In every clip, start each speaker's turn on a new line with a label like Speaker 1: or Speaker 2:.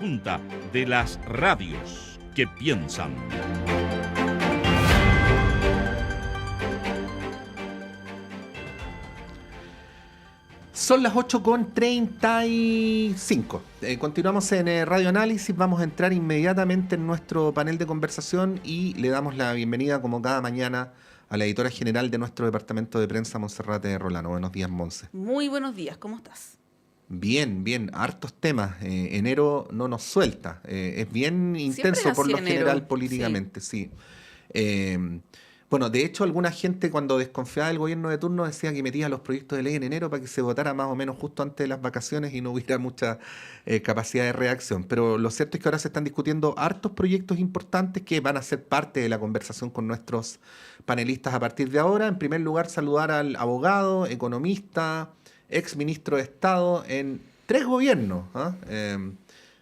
Speaker 1: Junta de las radios que piensan.
Speaker 2: Son las 8:35. Continuamos en Radio Análisis. Vamos a entrar inmediatamente en nuestro panel de conversación y le damos la bienvenida, como cada mañana, a la editora general de nuestro departamento de prensa, Monserrate Rolano. Buenos días, Monse.
Speaker 3: Muy buenos días, ¿cómo estás?
Speaker 2: Bien, bien, hartos temas. Enero no nos suelta. Es bien intenso por lo general políticamente, sí. Bueno, de hecho, alguna gente cuando desconfiaba del gobierno de turno decía que metía los proyectos de ley en enero para que se votara más o menos justo antes de las vacaciones y no hubiera mucha capacidad de reacción. Pero lo cierto es que ahora se están discutiendo hartos proyectos importantes que van a ser parte de la conversación con nuestros panelistas a partir de ahora. En primer lugar, saludar al abogado, economista, ex ministro de Estado en 3 gobiernos,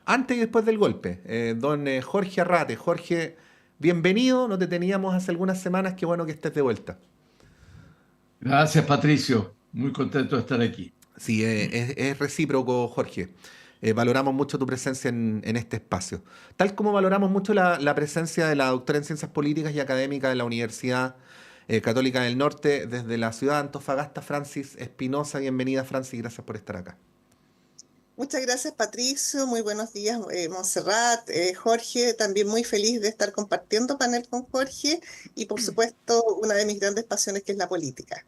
Speaker 2: antes y después del golpe, don Jorge Arrate. Jorge, bienvenido, no te teníamos hace algunas semanas, qué bueno que estés de vuelta.
Speaker 4: Gracias, Patricio, muy contento de estar aquí.
Speaker 2: Sí, es recíproco, Jorge. Valoramos mucho tu presencia en este espacio. Tal como valoramos mucho la presencia de la doctora en Ciencias Políticas y Académicas de la Universidad Católica del Norte, desde la ciudad de Antofagasta, Francis Espinosa. Bienvenida, Francis, gracias por estar acá.
Speaker 5: Muchas gracias, Patricio. Muy buenos días, Montserrat, Jorge. También muy feliz de estar compartiendo panel con Jorge y, por supuesto, una de mis grandes pasiones, que es la política.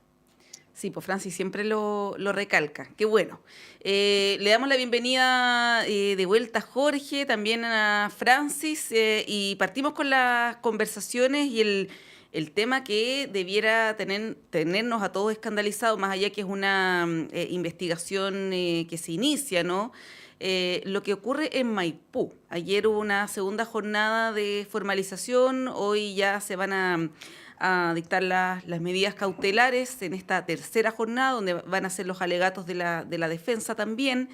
Speaker 3: Sí, pues Francis siempre lo recalca. Qué bueno. Le damos la bienvenida de vuelta a Jorge, también a Francis, y partimos con las conversaciones y el tema que debiera tenernos a todos escandalizados, más allá que es una investigación que se inicia, ¿no? Lo que ocurre en Maipú. Ayer hubo una segunda jornada de formalización, hoy ya se van a dictar las medidas cautelares en esta tercera jornada, donde van a ser los alegatos de la defensa también.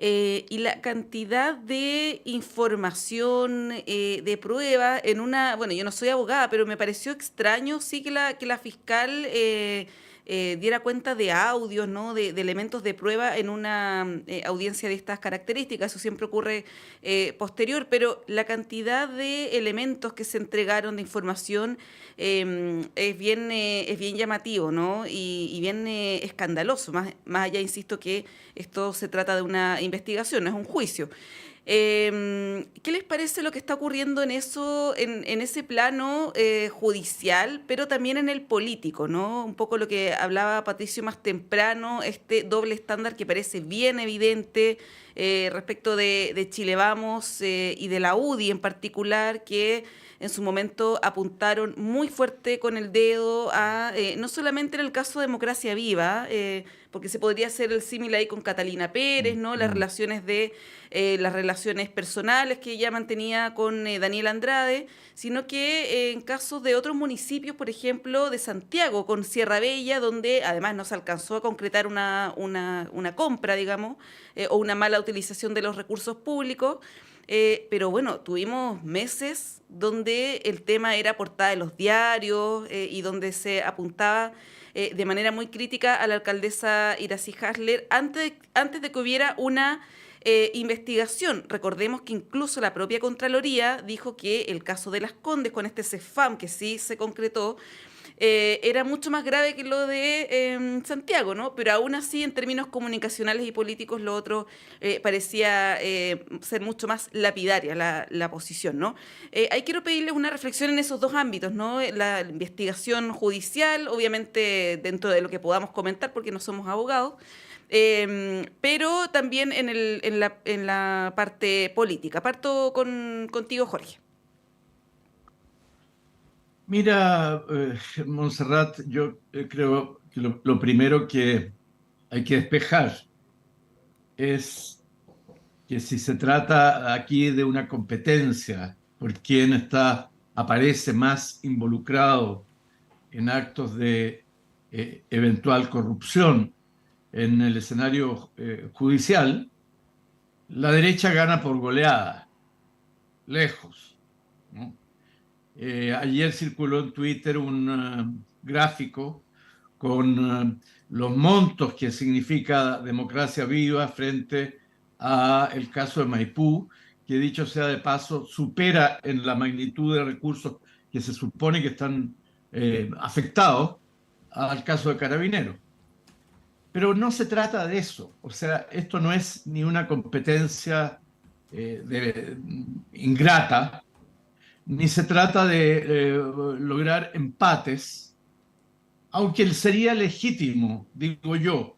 Speaker 3: Y la cantidad de información, de prueba en una... Bueno, yo no soy abogada, pero me pareció extraño, sí, que la fiscal diera cuenta de audios, ¿no? de elementos de prueba en una audiencia de estas características. Eso siempre ocurre posterior, pero la cantidad de elementos que se entregaron de información es bien llamativo, ¿no? y bien escandaloso, más allá, insisto, que esto se trata de una investigación, no es un juicio. ¿Qué les parece lo que está ocurriendo en ese plano judicial, pero también en el político, ¿no? Un poco lo que hablaba Patricio más temprano, este doble estándar que parece bien evidente respecto de Chile Vamos y de la UDI en particular, que en su momento apuntaron muy fuerte con el dedo a, no solamente en el caso de Democracia Viva, porque se podría hacer el símil ahí con Catalina Pérez, ¿no? Las relaciones personales que ella mantenía con Daniel Andrade, sino que en casos de otros municipios, por ejemplo, de Santiago, con Sierra Bella, donde además no se alcanzó a concretar una compra, digamos, o una mala utilización de los recursos públicos. Pero bueno, tuvimos meses donde el tema era portada de los diarios y donde se apuntaba de manera muy crítica a la alcaldesa Iracy Hasler antes de que hubiera una investigación. Recordemos que incluso la propia Contraloría dijo que el caso de Las Condes, con este CEFAM que sí se concretó, era mucho más grave que lo de Santiago, ¿no? Pero aún así, en términos comunicacionales y políticos, lo otro parecía ser mucho más lapidaria la posición, ¿no? Ahí quiero pedirles una reflexión en esos dos ámbitos, ¿no? La investigación judicial, obviamente dentro de lo que podamos comentar, porque no somos abogados, pero también en la parte política. Parto contigo, Jorge.
Speaker 4: Mira, Montserrat, yo creo que lo primero que hay que despejar es que si se trata aquí de una competencia por quién aparece más involucrado en actos de eventual corrupción en el escenario judicial, la derecha gana por goleada, lejos, ¿no? Ayer circuló en Twitter un gráfico con los montos que significa Democracia Viva frente a el caso de Maipú, que dicho sea de paso, supera en la magnitud de recursos que se supone que están afectados al caso de Carabineros. Pero no se trata de eso. O sea, esto no es ni una competencia ingrata, ni se trata de lograr empates, aunque sería legítimo, digo yo,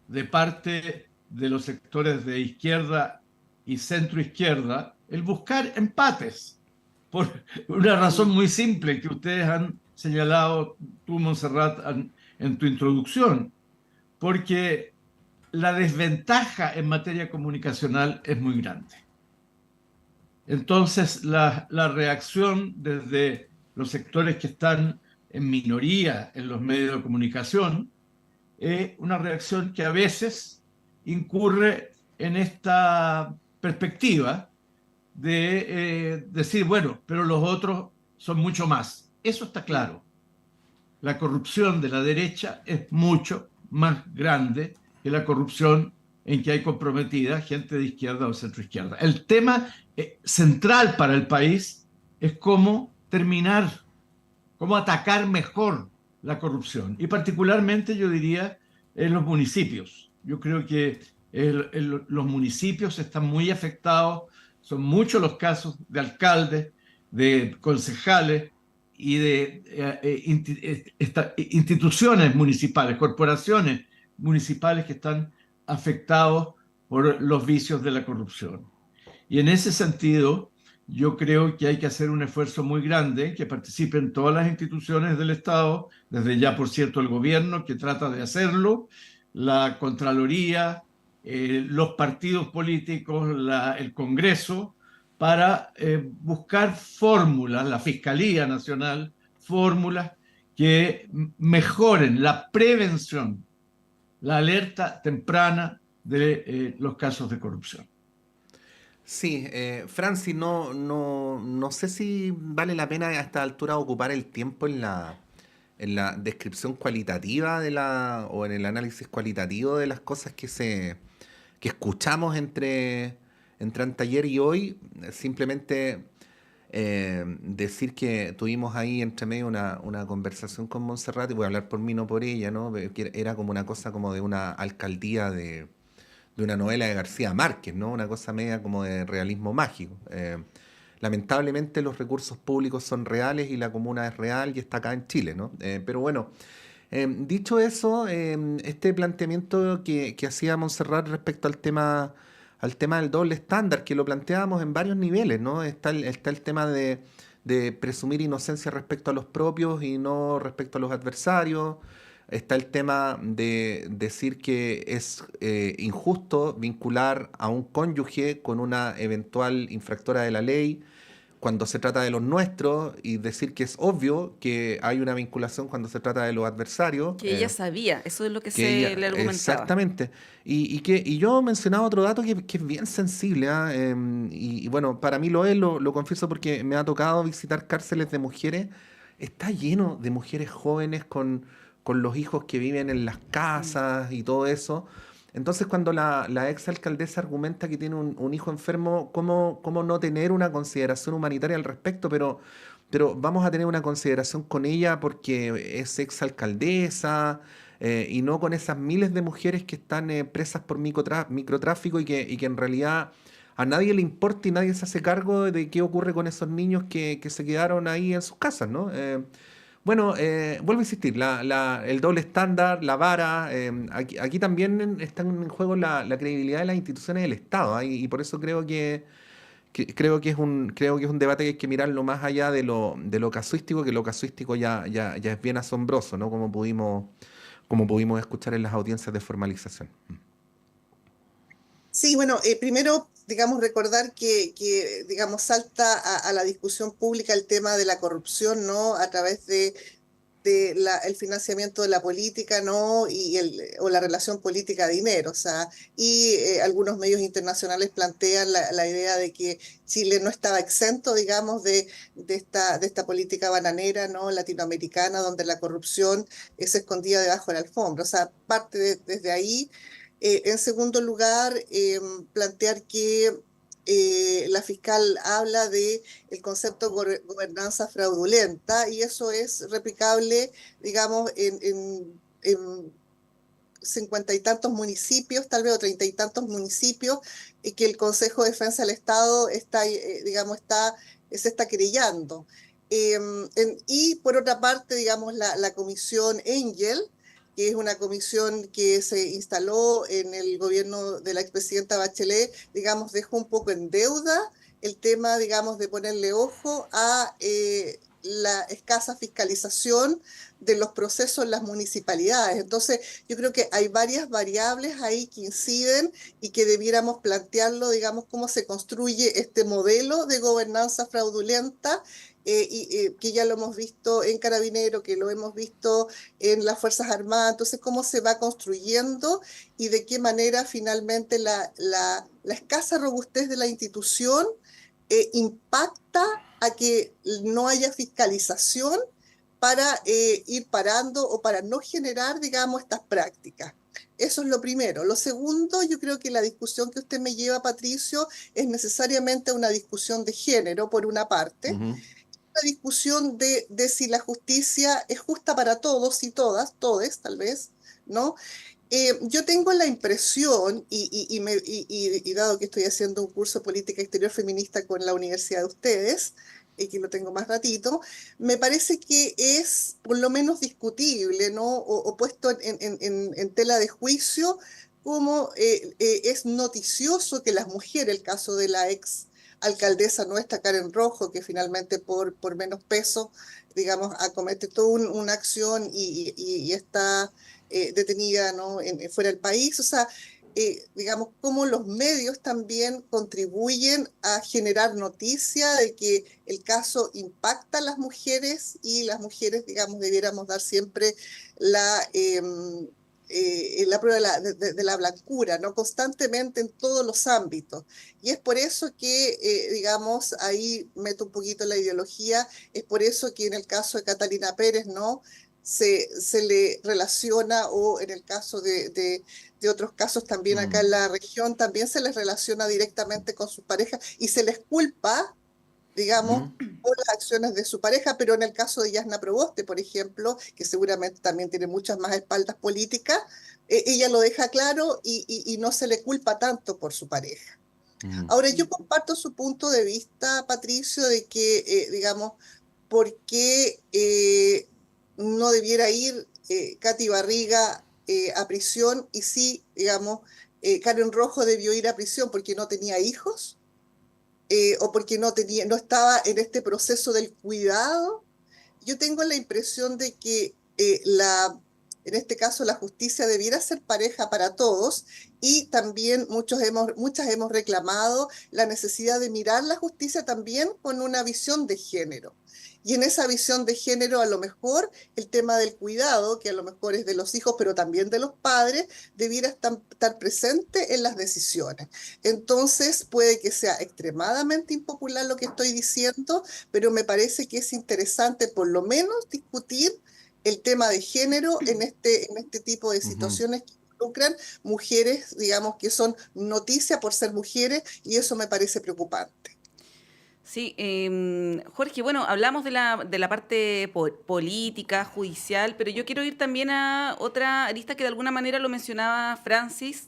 Speaker 4: de parte de los sectores de izquierda y centro-izquierda, el buscar empates, por una razón muy simple que ustedes han señalado, tú, Montserrat, en tu introducción, porque la desventaja en materia comunicacional es muy grande. Entonces, la reacción desde los sectores que están en minoría en los medios de comunicación es una reacción que a veces incurre en esta perspectiva de decir, bueno, pero los otros son mucho más. Eso está claro. La corrupción de la derecha es mucho más grande que la corrupción en que hay comprometida gente de izquierda o centroizquierda. El tema central para el país es cómo terminar, cómo atacar mejor la corrupción. Y particularmente, yo diría, en los municipios. Yo creo que los municipios están muy afectados. Son muchos los casos de alcaldes, de concejales y de instituciones municipales, corporaciones municipales que están afectados por los vicios de la corrupción. Y en ese sentido, yo creo que hay que hacer un esfuerzo muy grande, que participen todas las instituciones del Estado, desde ya, por cierto, el gobierno, que trata de hacerlo, la Contraloría, los partidos políticos, el Congreso, para buscar fórmulas, la Fiscalía Nacional, fórmulas que mejoren la prevención, la alerta temprana de los casos de corrupción.
Speaker 2: Sí, Francis, no sé si vale la pena a esta altura ocupar el tiempo en la descripción cualitativa o en el análisis cualitativo de las cosas que escuchamos entre anteayer y hoy. Simplemente decir que tuvimos ahí entre medio una conversación con Montserrat, y voy a hablar por mí, no por ella, ¿no? Que era como una cosa como de una alcaldía de una novela de García Márquez, ¿no? Una cosa media como de realismo mágico. Lamentablemente los recursos públicos son reales y la comuna es real y está acá en Chile, ¿no? Pero bueno, dicho eso, este planteamiento que hacía Montserrat respecto al tema del doble estándar, que lo planteábamos en varios niveles, ¿no? Está el tema de presumir inocencia respecto a los propios y no respecto a los adversarios. Está el tema de decir que es injusto vincular a un cónyuge con una eventual infractora de la ley cuando se trata de los nuestros, y decir que es obvio que hay una vinculación cuando se trata de los adversarios.
Speaker 3: Que ella sabía, eso es lo que se le argumentaba.
Speaker 2: Exactamente. Y yo mencionaba otro dato que es bien sensible, ¿eh? Y bueno, para mí lo confieso porque me ha tocado visitar cárceles de mujeres. Está lleno de mujeres jóvenes con los hijos que viven en las casas y todo eso. Entonces, cuando la ex alcaldesa argumenta que tiene un hijo enfermo, ¿cómo no tener una consideración humanitaria al respecto? Pero vamos a tener una consideración con ella porque es ex alcaldesa, y no con esas miles de mujeres que están presas por microtráfico y que en realidad a nadie le importa y nadie se hace cargo de qué ocurre con esos niños que se quedaron ahí en sus casas, ¿no? Bueno, vuelvo a insistir, el doble estándar, la vara, aquí también está en juego la credibilidad de las instituciones del Estado, ¿eh? Y por eso creo que es un debate que hay que mirarlo más allá de lo casuístico, que lo casuístico ya es bien asombroso, ¿no? Como pudimos escuchar en las audiencias de formalización.
Speaker 5: Sí, bueno, primero, digamos, recordar que digamos, salta a la discusión pública el tema de la corrupción, ¿no? A través de el financiamiento de la política, ¿no? O la relación política-dinero, o sea, algunos medios internacionales plantean la idea de que Chile no estaba exento, digamos, de esta política bananera, ¿no? Latinoamericana, donde la corrupción se escondía debajo de la alfombra, o sea, parte desde ahí. En segundo lugar, plantear que la fiscal habla de el concepto gobernanza fraudulenta, y eso es replicable, digamos, en 50 y tantos municipios, tal vez, o 30 y tantos municipios, y que el Consejo de Defensa del Estado está, digamos, se está querellando. Y por otra parte, digamos, la comisión Engel, que es una comisión que se instaló en el gobierno de la expresidenta Bachelet, digamos, dejó un poco en deuda el tema, digamos, de ponerle ojo a la escasa fiscalización de los procesos en las municipalidades. Entonces, yo creo que hay varias variables ahí que inciden y que debiéramos plantearlo, digamos, cómo se construye este modelo de gobernanza fraudulenta, que ya lo hemos visto en Carabineros, que lo hemos visto en las Fuerzas Armadas. Entonces, cómo se va construyendo y de qué manera finalmente la escasa robustez de la institución impacta a que no haya fiscalización para ir parando o para no generar, digamos, estas prácticas. Eso es lo primero. Lo segundo, yo creo que la discusión que usted me lleva, Patricio, es necesariamente una discusión de género, por una parte, una discusión de si la justicia es justa para todos y todas, todes tal vez, ¿no? Yo tengo la impresión, y dado que estoy haciendo un curso de política exterior feminista con la universidad de ustedes, que lo tengo más ratito, me parece que es por lo menos discutible, ¿no? O puesto en tela de juicio, como es noticioso que las mujeres, el caso de la ex alcaldesa nuestra, Karen Rojo, que finalmente por menos peso, digamos, acomete toda una acción y está detenida, ¿no? Fuera del país. O sea, digamos, cómo los medios también contribuyen a generar noticia de que el caso impacta a las mujeres, y las mujeres, digamos, debiéramos dar siempre la prueba de la blancura, ¿no? Constantemente en todos los ámbitos. Y es por eso que, digamos, ahí meto un poquito la ideología, es por eso que en el caso de Catalina Pérez, ¿no?, se le relaciona, o en el caso de otros casos también acá en la región, también se les relaciona directamente con sus parejas y se les culpa, digamos, por las acciones de su pareja. Pero en el caso de Yasna Proboste, por ejemplo, que seguramente también tiene muchas más espaldas políticas, ella lo deja claro y no se le culpa tanto por su pareja. Ahora, yo comparto su punto de vista, Patricio, de que, digamos, ¿por qué no debiera ir Katy Barriga a prisión? Y sí, digamos, Karen Rojo debió ir a prisión porque no tenía hijos, o porque no estaba en este proceso del cuidado. Yo tengo la impresión de que en este caso la justicia debiera ser pareja para todos, y también muchas hemos reclamado la necesidad de mirar la justicia también con una visión de género. Y en esa visión de género, a lo mejor el tema del cuidado, que a lo mejor es de los hijos, pero también de los padres, debiera estar presente en las decisiones. Entonces, puede que sea extremadamente impopular lo que estoy diciendo, pero me parece que es interesante por lo menos discutir el tema de género en este tipo de situaciones que involucran mujeres, digamos, que son noticia por ser mujeres, y eso me parece preocupante.
Speaker 3: Sí, Jorge, bueno, hablamos de la parte política, judicial, pero yo quiero ir también a otra arista que de alguna manera lo mencionaba Francis.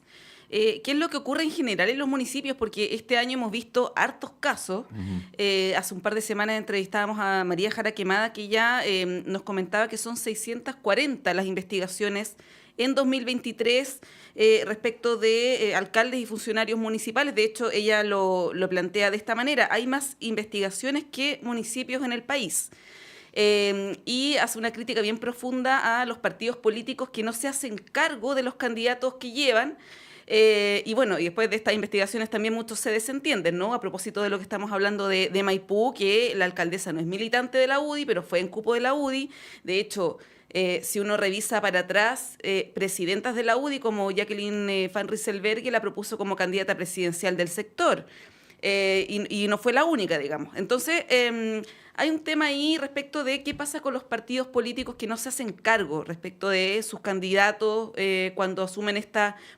Speaker 3: ¿Qué es lo que ocurre en general en los municipios? Porque este año hemos visto hartos casos. Hace un par de semanas entrevistábamos a María Jara Quemada, que ya nos comentaba que son 640 las investigaciones en 2023 respecto de alcaldes y funcionarios municipales. De hecho, ella lo plantea de esta manera: hay más investigaciones que municipios en el país. Y hace una crítica bien profunda a los partidos políticos que no se hacen cargo de los candidatos que llevan. Y bueno, y después de estas investigaciones también muchos se desentienden, ¿no? A propósito de lo que estamos hablando de Maipú, que la alcaldesa no es militante de la UDI, pero fue en cupo de la UDI. De hecho, si uno revisa para atrás, presidentas de la UDI como Jacqueline Van Rieselberghe la propuso como candidata presidencial del sector. y no fue la única, digamos. Entonces, hay un tema ahí respecto de qué pasa con los partidos políticos que no se hacen cargo respecto de sus candidatos cuando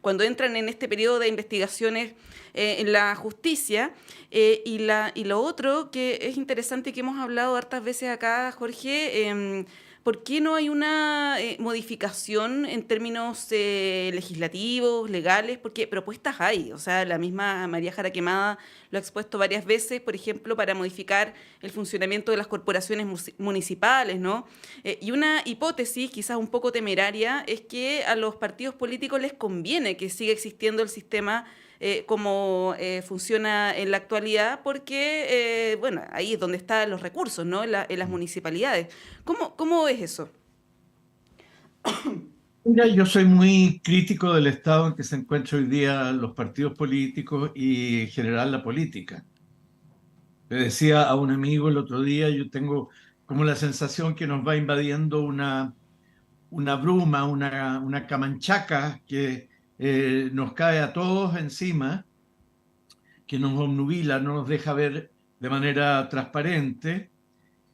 Speaker 3: cuando entran en este periodo de investigaciones en la justicia. Y lo otro que es interesante, que hemos hablado hartas veces acá, Jorge, ¿por qué no hay una modificación en términos legislativos, legales? Porque propuestas hay, o sea, la misma María Jara Quemada lo ha expuesto varias veces, por ejemplo, para modificar el funcionamiento de las corporaciones municipales, ¿no? Y una hipótesis, quizás un poco temeraria, es que a los partidos políticos les conviene que siga existiendo el sistema como funciona en la actualidad, porque, bueno, ahí es donde están los recursos, ¿no? En las municipalidades. ¿Cómo es eso?
Speaker 4: Mira, yo soy muy crítico del estado en que se encuentran hoy día los partidos políticos y en general la política. Le decía a un amigo el otro día, yo tengo como la sensación que nos va invadiendo una bruma, una camanchaca que nos cae a todos encima, que nos obnubila, no nos deja ver de manera transparente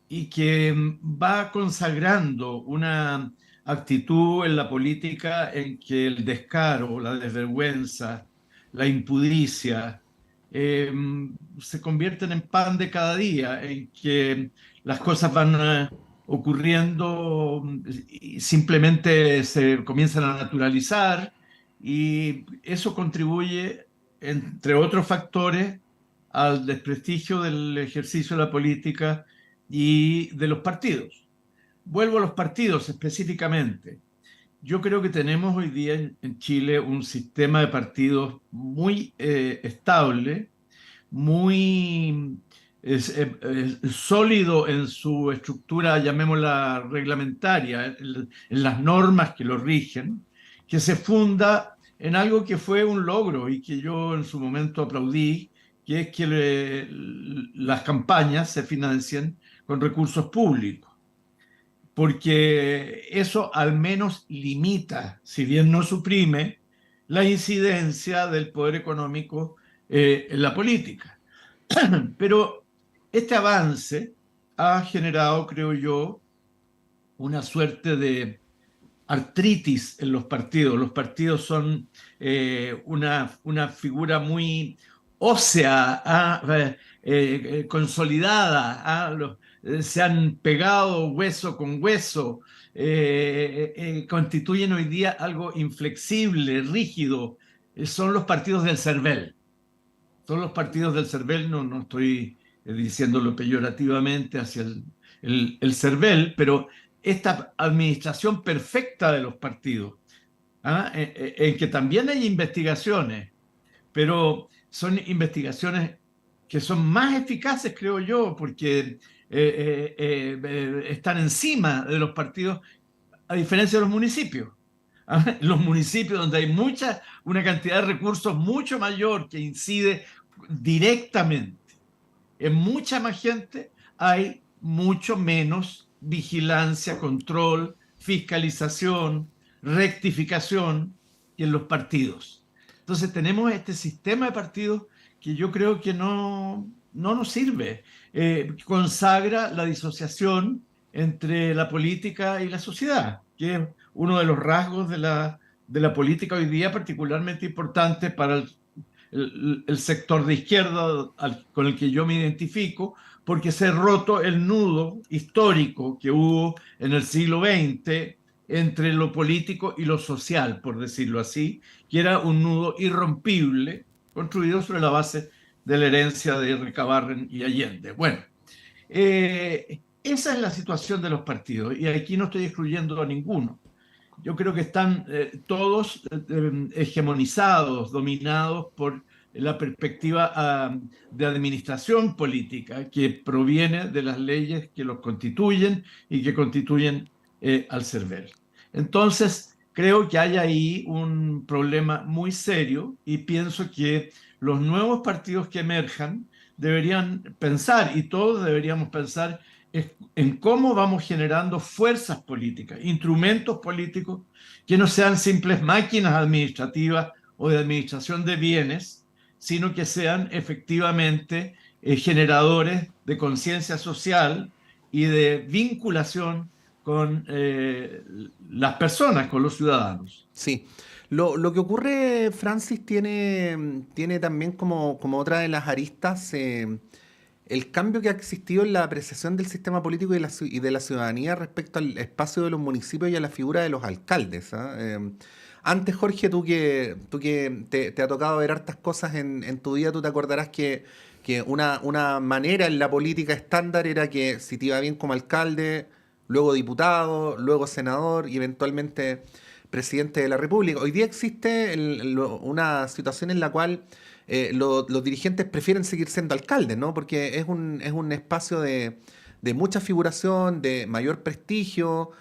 Speaker 4: y que va consagrando una actitud en la política en que el descaro, la desvergüenza, la impudicia se convierten en pan de cada día, en que las cosas van ocurriendo y simplemente se comienzan a naturalizar, y eso contribuye, entre otros factores, al desprestigio del ejercicio de la política y de los partidos. Vuelvo a los partidos específicamente. Yo creo que tenemos hoy día en Chile un sistema de partidos muy estable, muy sólido en su estructura, llamémosla reglamentaria, en las normas que lo rigen, que se funda en algo que fue un logro y que yo en su momento aplaudí, que es que las campañas se financien con recursos públicos, porque eso al menos limita, si bien no suprime, la incidencia del poder económico en la política. Pero este avance ha generado, creo yo, una suerte de artritis en los partidos. Los partidos son una figura muy ósea, consolidada, se han pegado hueso con hueso, constituyen hoy día algo inflexible, rígido. Son los partidos del cervel. Son los partidos del cervel, no estoy diciéndolo peyorativamente hacia el cervel, pero esta administración perfecta de los partidos, en que también hay investigaciones, pero son investigaciones que son más eficaces, creo yo, porque están encima de los partidos, a diferencia de los municipios. Los municipios donde hay una cantidad de recursos mucho mayor que incide directamente en mucha más gente, hay mucho menos vigilancia, control, fiscalización, rectificación que en los partidos. Entonces tenemos este sistema de partidos que yo creo que no nos sirve. Consagra la disociación entre la política y la sociedad, que es uno de los rasgos de la política hoy día particularmente importante para el sector de izquierda con el que yo me identifico, porque se ha roto el nudo histórico que hubo en el siglo XX entre lo político y lo social, por decirlo así, que era un nudo irrompible, construido sobre la base de la herencia de Recabarren y Allende. Bueno, esa es la situación de los partidos, y aquí no estoy excluyendo a ninguno. Yo creo que están todos hegemonizados, dominados por la perspectiva de administración política que proviene de las leyes que los constituyen y que constituyen al cervel. Entonces, creo que hay ahí un problema muy serio, y pienso que los nuevos partidos que emerjan deberían pensar, y todos deberíamos pensar, en cómo vamos generando fuerzas políticas, instrumentos políticos que no sean simples máquinas administrativas o de administración de bienes, sino que sean efectivamente generadores de conciencia social y de vinculación con las personas, con los ciudadanos.
Speaker 2: Sí. Lo que ocurre, Francis, tiene también como otra de las aristas el cambio que ha existido en la apreciación del sistema político y de la ciudadanía respecto al espacio de los municipios y a la figura de los alcaldes. ¿Ah? Antes, Jorge, tú que te ha tocado ver hartas cosas en tu vida, tú te acordarás que una manera en la política estándar era que si te iba bien como alcalde, luego diputado, luego senador y eventualmente presidente de la República. Hoy día existe una situación en la cual los dirigentes prefieren seguir siendo alcaldes, ¿no? Porque es un espacio de mucha figuración, de mayor prestigio.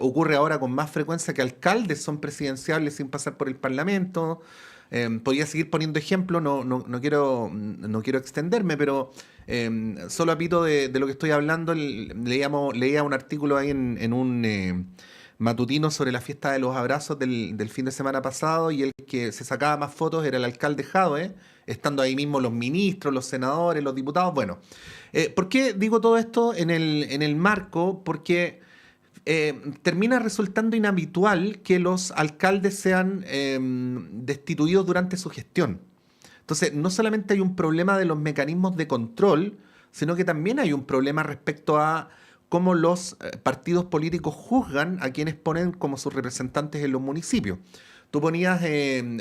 Speaker 2: Ocurre ahora con más frecuencia que alcaldes son presidenciables sin pasar por el Parlamento. Podría seguir poniendo ejemplos, no quiero extenderme, pero solo a pito de lo que estoy hablando, leía un artículo ahí en un matutino sobre la fiesta de los abrazos del fin de semana pasado, y el que se sacaba más fotos era el alcalde Jadwe, estando ahí mismo los ministros, los senadores, los diputados. Bueno, ¿por qué digo todo esto en el marco? Porque termina resultando inhabitual que los alcaldes sean destituidos durante su gestión. Entonces, no solamente hay un problema de los mecanismos de control, sino que también hay un problema respecto a cómo los partidos políticos juzgan a quienes ponen como sus representantes en los municipios. Tú ponías,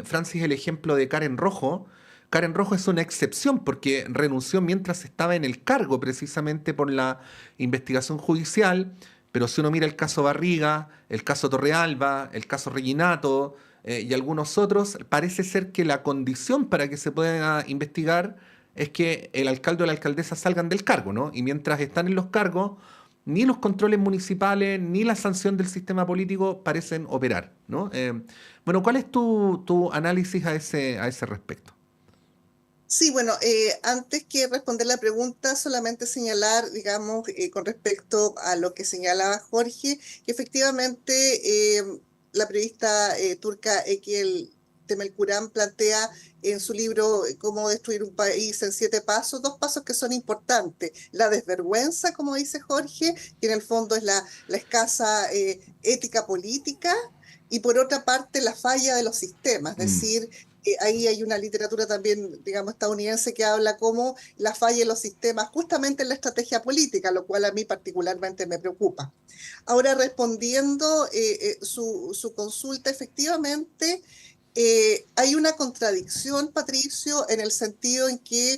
Speaker 2: Francis, el ejemplo de Karen Rojo. Karen Rojo es una excepción porque renunció mientras estaba en el cargo, precisamente por la investigación judicial. Pero si uno mira el caso Barriga, el caso Torrealba, el caso Reginato y algunos otros, parece ser que la condición para que se pueda investigar es que el alcalde o la alcaldesa salgan del cargo, ¿no? Y mientras están en los cargos, ni los controles municipales ni la sanción del sistema político parecen operar, ¿no? Bueno, ¿cuál es tu análisis a ese respecto?
Speaker 5: Sí, bueno, antes que responder la pregunta, solamente señalar, digamos, con respecto a lo que señalaba Jorge, que efectivamente la periodista turca Ekel Temelkuran plantea en su libro Cómo destruir un país en 7 pasos, 2 pasos que son importantes. La desvergüenza, como dice Jorge, que en el fondo es la escasa ética política, y por otra parte la falla de los sistemas, es decir, ahí hay una literatura también, digamos, estadounidense que habla cómo la falla en los sistemas, justamente en la estrategia política, lo cual a mí particularmente me preocupa. Ahora, respondiendo su consulta, efectivamente, hay una contradicción, Patricio, en el sentido en que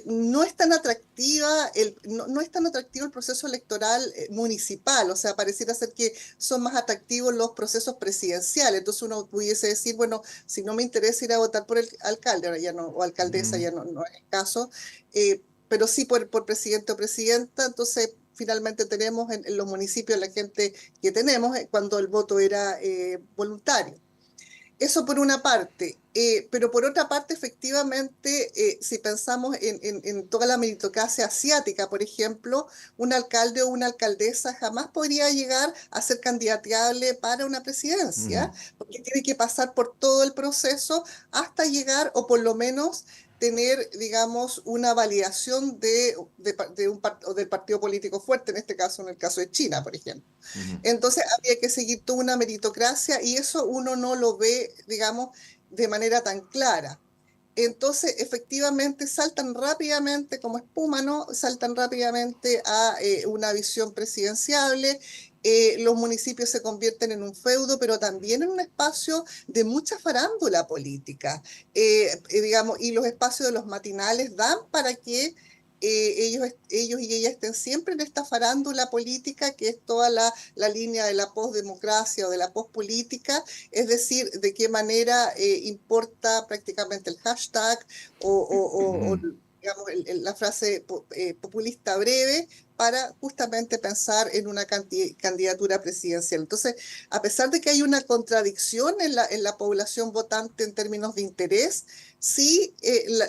Speaker 5: no es tan atractivo el proceso electoral municipal, o sea, pareciera ser que son más atractivos los procesos presidenciales. Entonces uno pudiese decir, bueno, si no me interesa ir a votar por el alcalde, ahora ya no, o alcaldesa, ya no es el caso, pero sí por presidente o presidenta. Entonces finalmente tenemos en los municipios la gente que tenemos cuando el voto era voluntario. Eso por una parte, pero por otra parte, efectivamente, si pensamos en toda la meritocracia asiática, por ejemplo, un alcalde o una alcaldesa jamás podría llegar a ser candidateable para una presidencia, porque tiene que pasar por todo el proceso hasta llegar, o por lo menos tener, digamos, una validación del partido político fuerte, en este caso, en el caso de China, por ejemplo. Entonces, habría que seguir toda una meritocracia, y eso uno no lo ve, digamos, de manera tan clara. Entonces, efectivamente, saltan rápidamente, como espuma, ¿no? Saltan rápidamente a una visión presidenciable. Los municipios se convierten en un feudo, pero también en un espacio de mucha farándula política. Digamos, y los espacios de los matinales dan para que ellos y ellas estén siempre en esta farándula política, que es toda la línea de la posdemocracia o de la pospolítica, es decir, de qué manera importa prácticamente el hashtag o digamos, la frase populista breve para justamente pensar en una candidatura presidencial. Entonces, a pesar de que hay una contradicción en la población votante en términos de interés, sí,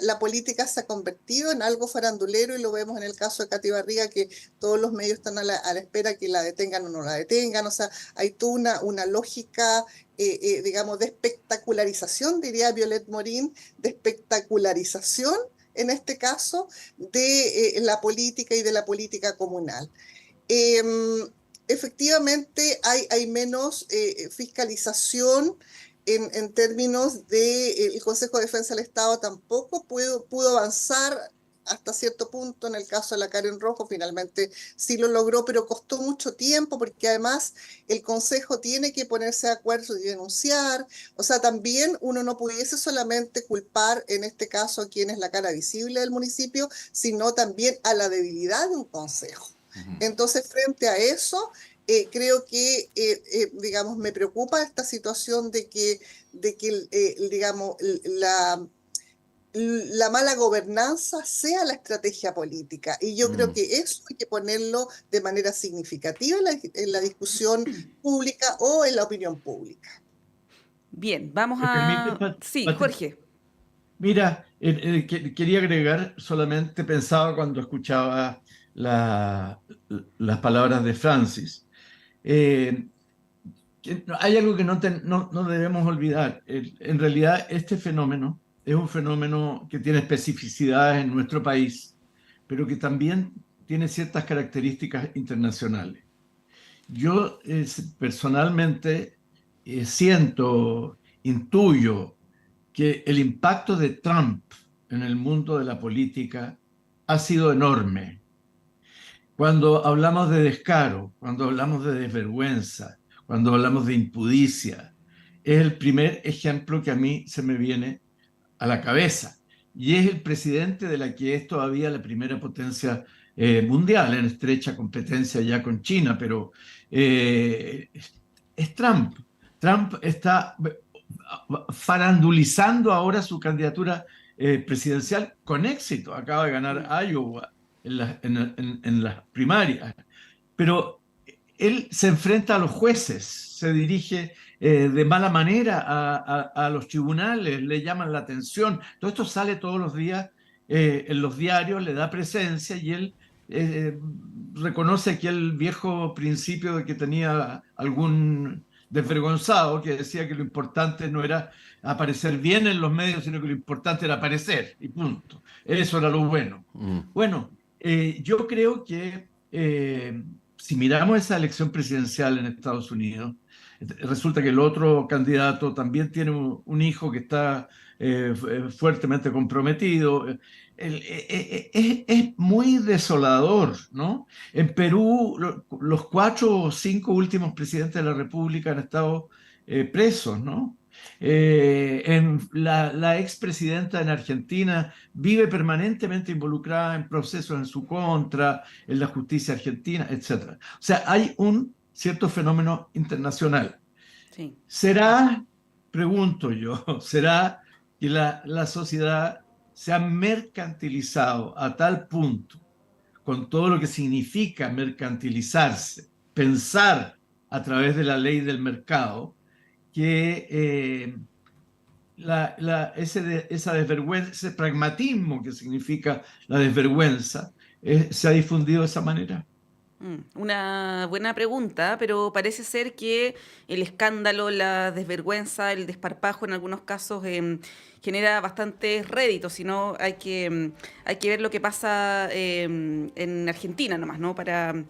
Speaker 5: la política se ha convertido en algo farandulero, y lo vemos en el caso de Katy Barriga, que todos los medios están a la espera que la detengan o no la detengan. O sea, hay toda una lógica, digamos, de espectacularización, diría Violet Morín, de espectacularización, en este caso, de la política y de la política comunal. Efectivamente, hay menos fiscalización en términos del Consejo de Defensa del Estado. Tampoco pudo avanzar hasta cierto punto. En el caso de la Karen Rojo, finalmente sí lo logró, pero costó mucho tiempo, porque además el Consejo tiene que ponerse de acuerdo y denunciar. O sea, también uno no pudiese solamente culpar, en este caso, a quien es la cara visible del municipio, sino también a la debilidad de un Consejo. Entonces, frente a eso, creo que, digamos, me preocupa esta situación de que digamos, la mala gobernanza sea la estrategia política. Y yo creo que eso hay que ponerlo de manera significativa en la discusión pública o en la opinión pública.
Speaker 3: Bien, vamos a... Sí, Jorge.
Speaker 4: Mira, quería agregar, solamente pensaba cuando escuchaba las palabras de Francis. Hay algo que no debemos olvidar. En realidad, este fenómeno es un fenómeno que tiene especificidades en nuestro país, pero que también tiene ciertas características internacionales. Yo personalmente intuyo que el impacto de Trump en el mundo de la política ha sido enorme. Cuando hablamos de descaro, cuando hablamos de desvergüenza, cuando hablamos de impudicia, es el primer ejemplo que a mí se me viene a la cabeza. Y es el presidente de la que es todavía la primera potencia mundial, en estrecha competencia ya con China, pero es Trump. Trump está farandulizando ahora su candidatura presidencial con éxito. Acaba de ganar Iowa en las primarias, pero él se enfrenta a los jueces, se dirige de mala manera a los tribunales, le llaman la atención. Todo esto sale todos los días en los diarios, le da presencia, y él reconoce aquel viejo principio de que tenía algún desvergonzado que decía que lo importante no era aparecer bien en los medios, sino que lo importante era aparecer, y punto. Eso era lo bueno. Bueno, yo creo que si miramos esa elección presidencial en Estados Unidos, resulta que el otro candidato también tiene un hijo que está fuertemente comprometido. Es muy desolador, ¿no? En Perú, los 4 o 5 últimos presidentes de la República han estado presos, ¿no? La expresidenta en Argentina vive permanentemente involucrada en procesos en su contra, en la justicia argentina, etc. O sea, hay un cierto fenómeno internacional.
Speaker 3: Sí.
Speaker 4: ¿Será, pregunto yo, será que la sociedad se ha mercantilizado a tal punto, con todo lo que significa mercantilizarse, pensar a través de la ley del mercado, que esa desvergüenza, ese pragmatismo que significa la desvergüenza, se ha difundido de esa manera?
Speaker 3: Una buena pregunta, pero parece ser que el escándalo, la desvergüenza, el desparpajo en algunos casos genera bastantes réditos. Si no, hay que ver lo que pasa en Argentina nomás, ¿no? Para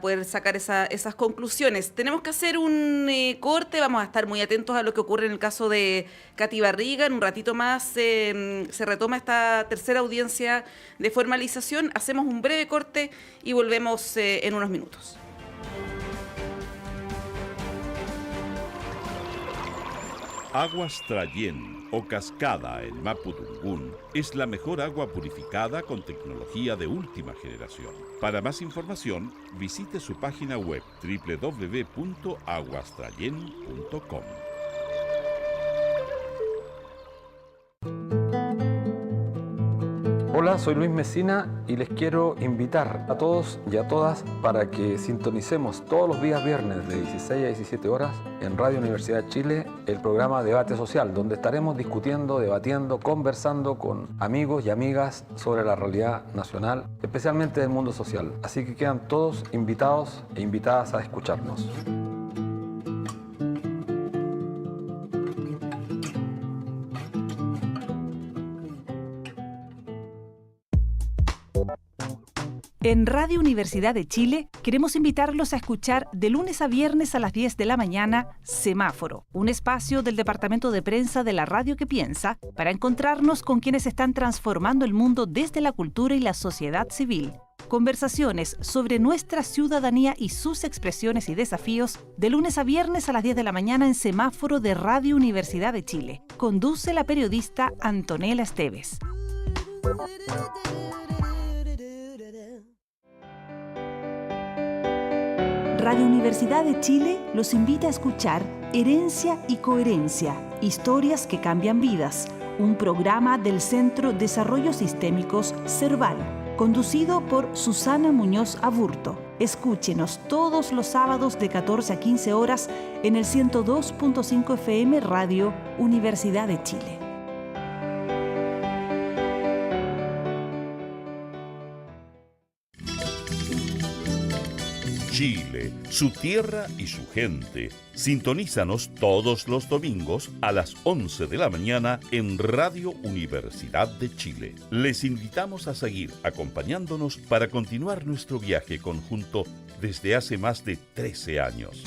Speaker 3: poder sacar esas conclusiones. Tenemos que hacer un corte, vamos a estar muy atentos a lo que ocurre en el caso de Katy Barriga. En un ratito más se retoma esta tercera audiencia de formalización. Hacemos un breve corte y volvemos en unos minutos.
Speaker 1: Aguas Trayén o Cascada en Mapudungún es la mejor agua purificada con tecnología de última generación. Para más información, visite su página web www.aguastrayen.com.
Speaker 6: Hola, Hola, soy Luis Mesina y les quiero invitar a todos y a todas para que sintonicemos todos los días viernes de 16 a 17 horas en Radio Universidad de Chile el programa Debate Social, donde estaremos discutiendo, debatiendo, conversando con amigos y amigas sobre la realidad nacional, especialmente del mundo social. Así que quedan todos invitados e invitadas a escucharnos.
Speaker 7: En Radio Universidad de Chile queremos invitarlos a escuchar de lunes a viernes a las 10 de la mañana Semáforo, un espacio del Departamento de Prensa de la Radio que Piensa para encontrarnos con quienes están transformando el mundo desde la cultura y la sociedad civil. Conversaciones sobre nuestra ciudadanía y sus expresiones y desafíos de lunes a viernes a las 10 de la mañana en Semáforo de Radio Universidad de Chile. Conduce la periodista Antonella Esteves. Radio Universidad de Chile los invita a escuchar Herencia y Coherencia, historias que cambian vidas, un programa del Centro Desarrollo Sistémicos CERVAL, conducido por Susana Muñoz Aburto. Escúchenos todos los sábados de 14 a 15 horas en el 102.5 FM Radio Universidad de Chile.
Speaker 1: Chile, su tierra y su gente. Sintonízanos todos los domingos a las 11 de la mañana en Radio Universidad de Chile. Les invitamos a seguir acompañándonos para continuar nuestro viaje conjunto desde hace más de 13 años.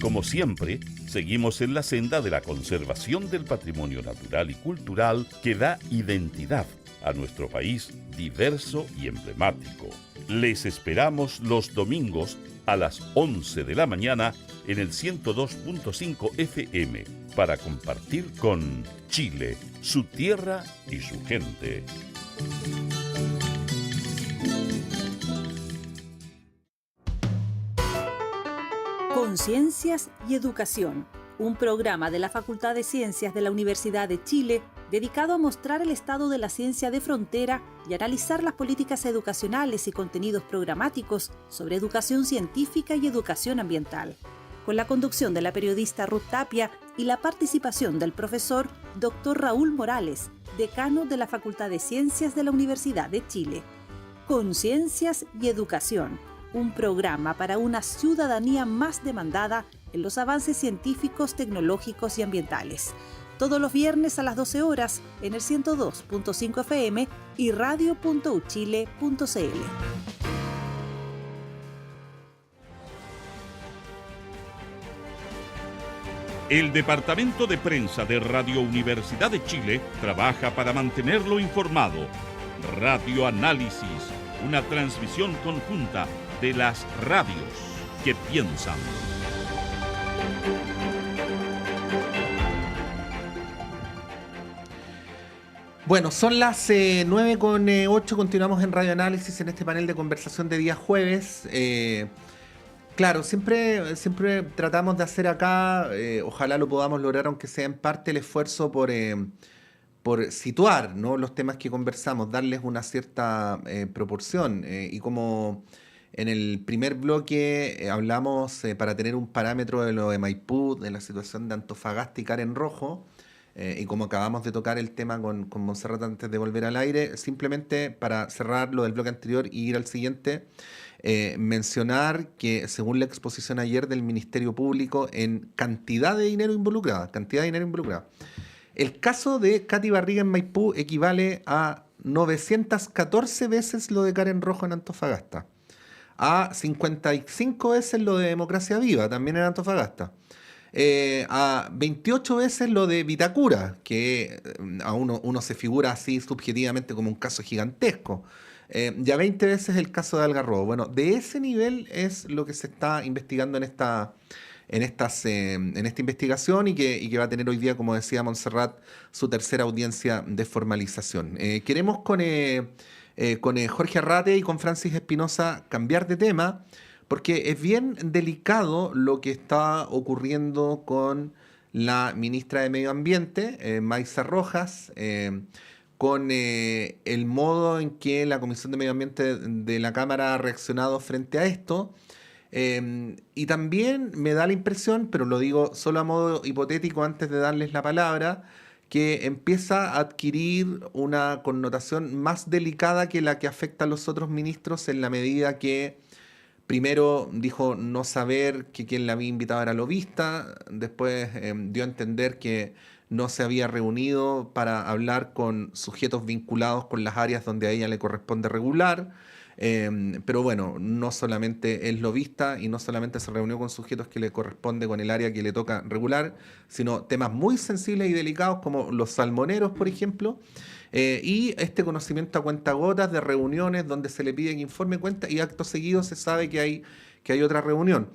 Speaker 1: Como siempre, seguimos en la senda de la conservación del patrimonio natural y cultural que da identidad a nuestro país diverso y emblemático. Les esperamos los domingos a las 11 de la mañana en el 102.5 FM para compartir con Chile, su tierra y su gente.
Speaker 7: Conciencias y Educación, un programa de la Facultad de Ciencias de la Universidad de Chile dedicado a mostrar el estado de la ciencia de frontera y analizar las políticas educacionales y contenidos programáticos sobre educación científica y educación ambiental, con la conducción de la periodista Ruth Tapia y la participación del profesor Dr. Raúl Morales, decano de la Facultad de Ciencias de la Universidad de Chile. Conciencias y Educación, un programa para una ciudadanía más demandada en los avances científicos, tecnológicos y ambientales. Todos los viernes a las 12 horas en el 102.5 FM y radio.uchile.cl.
Speaker 1: El Departamento de Prensa de Radio Universidad de Chile trabaja para mantenerlo informado. Radio Análisis, una transmisión conjunta de las radios que piensan.
Speaker 2: Bueno, son las 9:08, continuamos en Radio Análisis en este panel de conversación de día jueves. Claro, siempre tratamos de hacer acá, ojalá lo podamos lograr, aunque sea en parte, el esfuerzo por situar, ¿no?, los temas que conversamos, darles una cierta proporción. Y como en el primer bloque hablamos para tener un parámetro de lo de Maipú, de la situación de Antofagasta y Karen Rojo, y como acabamos de tocar el tema con Montserrat antes de volver al aire, simplemente para cerrar lo del bloque anterior y ir al siguiente, mencionar que según la exposición ayer del Ministerio Público en cantidad de dinero involucrada, el caso de Katy Barriga en Maipú equivale a 914 veces lo de Karen Rojo en Antofagasta, a 55 veces lo de Democracia Viva, también en Antofagasta, a 28 veces lo de Vitacura, que a uno se figura así subjetivamente como un caso gigantesco, y a 20 veces el caso de Algarrobo. Bueno, de ese nivel es lo que se está investigando en esta investigación y que va a tener hoy día, como decía Montserrat, su tercera audiencia de formalización. Queremos con Jorge Arrate y con Francis Espinosa cambiar de tema, porque es bien delicado lo que está ocurriendo con la ministra de Medio Ambiente, Maysa Rojas, con el modo en que la Comisión de Medio Ambiente de la Cámara ha reaccionado frente a esto. Y también me da la impresión, pero lo digo solo a modo hipotético antes de darles la palabra, que empieza a adquirir una connotación más delicada que la que afecta a los otros ministros, en la medida que primero dijo no saber que quien la había invitado era lobista, después dio a entender que no se había reunido para hablar con sujetos vinculados con las áreas donde a ella le corresponde regular. Pero bueno, no solamente es lobista y no solamente se reunió con sujetos que le corresponde con el área que le toca regular, sino temas muy sensibles y delicados como los salmoneros, por ejemplo, y este conocimiento a cuentagotas de reuniones donde se le pide que informe cuenta y acto seguido se sabe que hay otra reunión.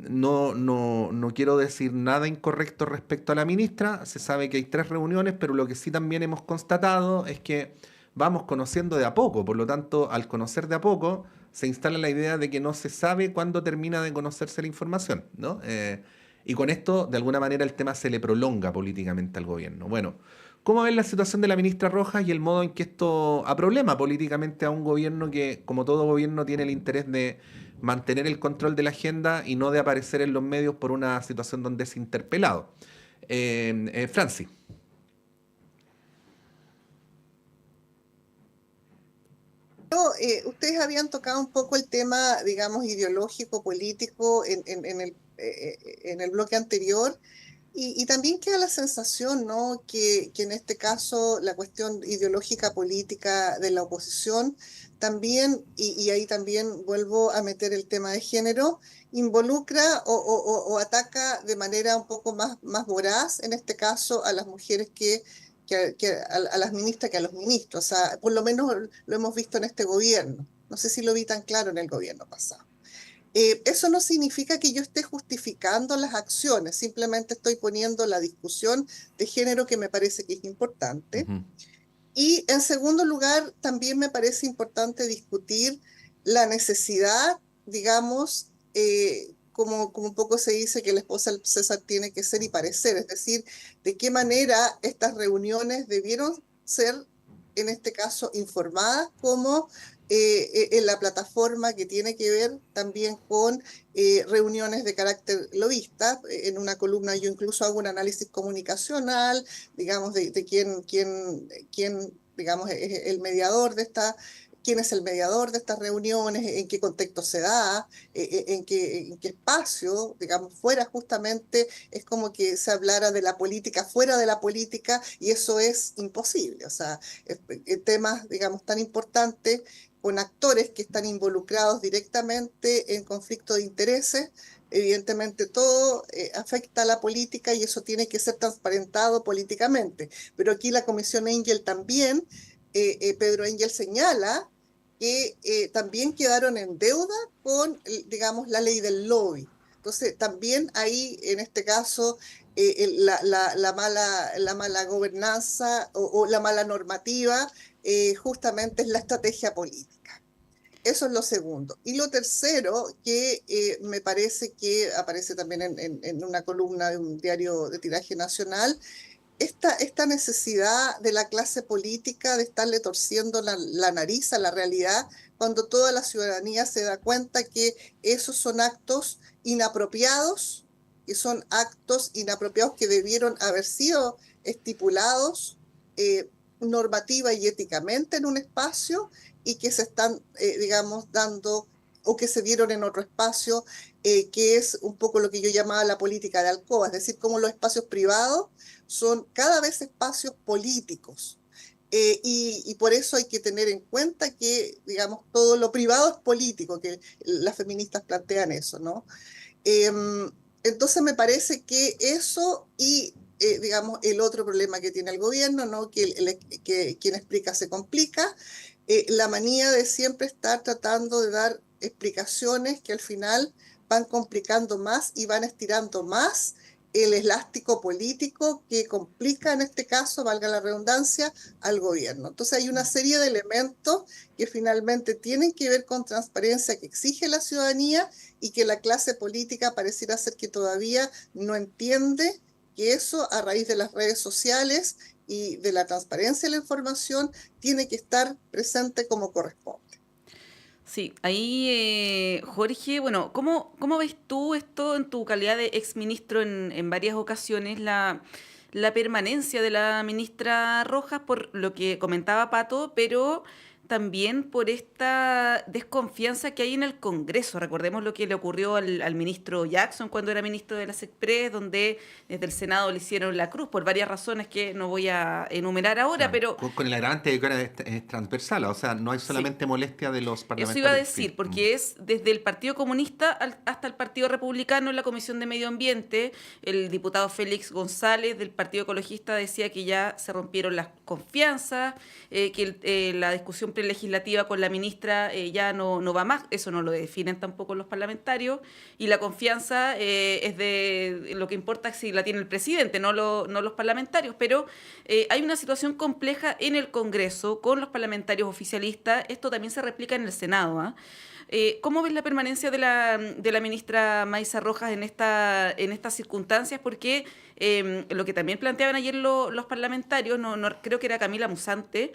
Speaker 2: No quiero decir nada incorrecto respecto a la ministra, se sabe que hay 3 reuniones, pero lo que sí también hemos constatado es que vamos conociendo de a poco, por lo tanto, al conocer de a poco, se instala la idea de que no se sabe cuándo termina de conocerse la información, ¿no? Y con esto, de alguna manera, el tema se le prolonga políticamente al gobierno. Bueno, ¿cómo ven la situación de la ministra Rojas y el modo en que esto aproblema políticamente a un gobierno que, como todo gobierno, tiene el interés de mantener el control de la agenda y no de aparecer en los medios por una situación donde es interpelado? Franci.
Speaker 5: Ustedes habían tocado un poco el tema, digamos, ideológico, político en el bloque anterior, y también queda la sensación, ¿no?, que en este caso la cuestión ideológica política de la oposición también, y ahí también vuelvo a meter el tema de género, involucra o ataca de manera un poco más voraz, en este caso, a las mujeres a las ministras que a los ministros. O sea, por lo menos lo hemos visto en este gobierno. No sé si lo vi tan claro en el gobierno pasado. Eso no significa que yo esté justificando las acciones, simplemente estoy poniendo la discusión de género que me parece que es importante.
Speaker 2: Uh-huh.
Speaker 5: Y en segundo lugar, también me parece importante discutir la necesidad, digamos, como un poco se dice que la esposa del César tiene que ser y parecer, es decir, de qué manera estas reuniones debieron ser, en este caso, informadas como en la plataforma que tiene que ver también con reuniones de carácter lobista. En una columna yo incluso hago un análisis comunicacional, digamos, de quién digamos, es el mediador de quién es el mediador de estas reuniones, en qué contexto se da, en qué espacio, digamos, fuera justamente, es como que se hablara de la política fuera de la política, y eso es imposible. O sea, temas, digamos, tan importantes, con actores que están involucrados directamente en conflicto de intereses, evidentemente todo afecta a la política y eso tiene que ser transparentado políticamente. Pero aquí la Comisión Engel también, Pedro Engel señala que también quedaron en deuda con, digamos, la ley del lobby. Entonces, también ahí, en este caso, la mala gobernanza o la mala normativa justamente es la estrategia política. Eso es lo segundo. Y lo tercero, que me parece que aparece también en una columna de un diario de tiraje nacional, esta necesidad de la clase política de estarle torciendo la nariz a la realidad, cuando toda la ciudadanía se da cuenta que esos son actos inapropiados, que debieron haber sido estipulados normativa y éticamente en un espacio, y que se están, digamos, dando o que se dieron en otro espacio, que es un poco lo que yo llamaba la política de alcoba, es decir, cómo los espacios privados son cada vez espacios políticos. Y por eso hay que tener en cuenta que, digamos, todo lo privado es político, que las feministas plantean eso, ¿no? Entonces me parece que eso y, digamos, el otro problema que tiene el gobierno, ¿no?, que quien explica se complica, la manía de siempre estar tratando de dar explicaciones que al final van complicando más y van estirando más el elástico político que complica, en este caso, valga la redundancia, al gobierno. Entonces hay una serie de elementos que finalmente tienen que ver con transparencia que exige la ciudadanía y que la clase política pareciera ser que todavía no entiende, que eso, a raíz de las redes sociales y de la transparencia de la información tiene que estar presente como corresponde.
Speaker 3: Sí, ahí, Jorge, bueno, ¿cómo ves tú esto en tu calidad de exministro en varias ocasiones, la permanencia de la ministra Rojas, por lo que comentaba Pato, pero también por esta desconfianza que hay en el Congreso? Recordemos lo que le ocurrió al ministro Jackson cuando era ministro de las Express, donde desde el Senado le hicieron la cruz por varias razones que no voy a enumerar ahora,
Speaker 2: Claro,
Speaker 3: pero
Speaker 2: con el agravante de que ahora es transversal, o sea, no hay
Speaker 3: sí.
Speaker 2: solamente molestia de los
Speaker 3: Eso
Speaker 2: parlamentarios.
Speaker 3: iba a decir, porque es desde el Partido Comunista hasta el Partido Republicano en la Comisión de Medio Ambiente. El diputado Félix González del Partido Ecologista decía que ya se rompieron las confianzas, que la discusión prelegislativa con la ministra ya no va más. Eso no lo definen tampoco los parlamentarios. Y la confianza es de lo que importa si la tiene el presidente, no los parlamentarios. Pero hay una situación compleja en el Congreso con los parlamentarios oficialistas. Esto también se replica en el Senado. ¿Cómo ves la permanencia de la ministra Maysa Rojas en estas circunstancias? Porque lo que también planteaban ayer los parlamentarios, creo que era Camila Musante,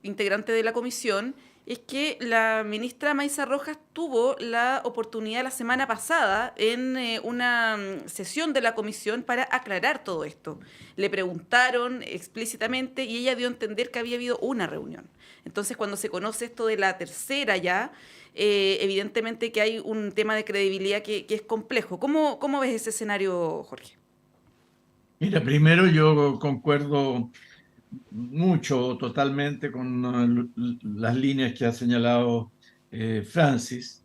Speaker 3: integrante de la comisión, es que la ministra Maysa Rojas tuvo la oportunidad la semana pasada en una sesión de la comisión para aclarar todo esto. Le preguntaron explícitamente y ella dio a entender que había habido una reunión. Entonces, cuando se conoce esto de la tercera ya, evidentemente que hay un tema de credibilidad que es complejo. ¿Cómo ves ese escenario, Jorge?
Speaker 4: Mira, primero yo concuerdo mucho, totalmente con las líneas que ha señalado Francis,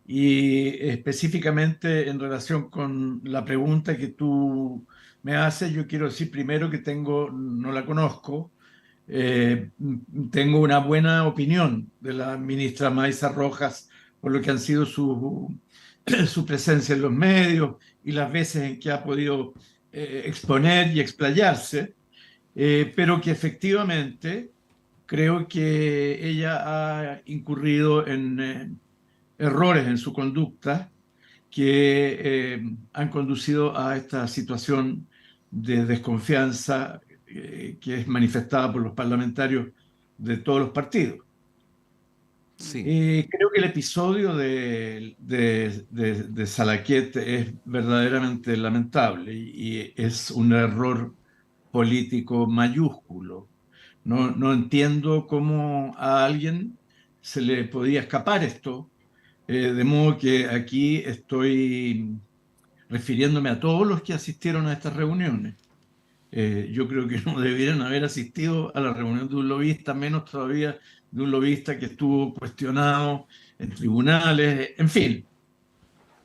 Speaker 4: y específicamente en relación con la pregunta que tú me haces. Yo quiero decir primero que no la conozco, tengo una buena opinión de la ministra Maysa Rojas por lo que han sido su presencia en los medios y las veces en que ha podido exponer y explayarse. Pero que efectivamente creo que ella ha incurrido en errores en su conducta que han conducido a esta situación de desconfianza que es manifestada por los parlamentarios de todos los partidos.
Speaker 2: Sí.
Speaker 4: Creo que el episodio de Salaquet es verdaderamente lamentable y es un error político mayúsculo. No entiendo cómo a alguien se le podía escapar esto, de modo que aquí estoy refiriéndome a todos los que asistieron a estas reuniones. Yo creo que no debieran haber asistido a la reunión de un lobista, menos todavía de un lobista que estuvo cuestionado en tribunales, en fin.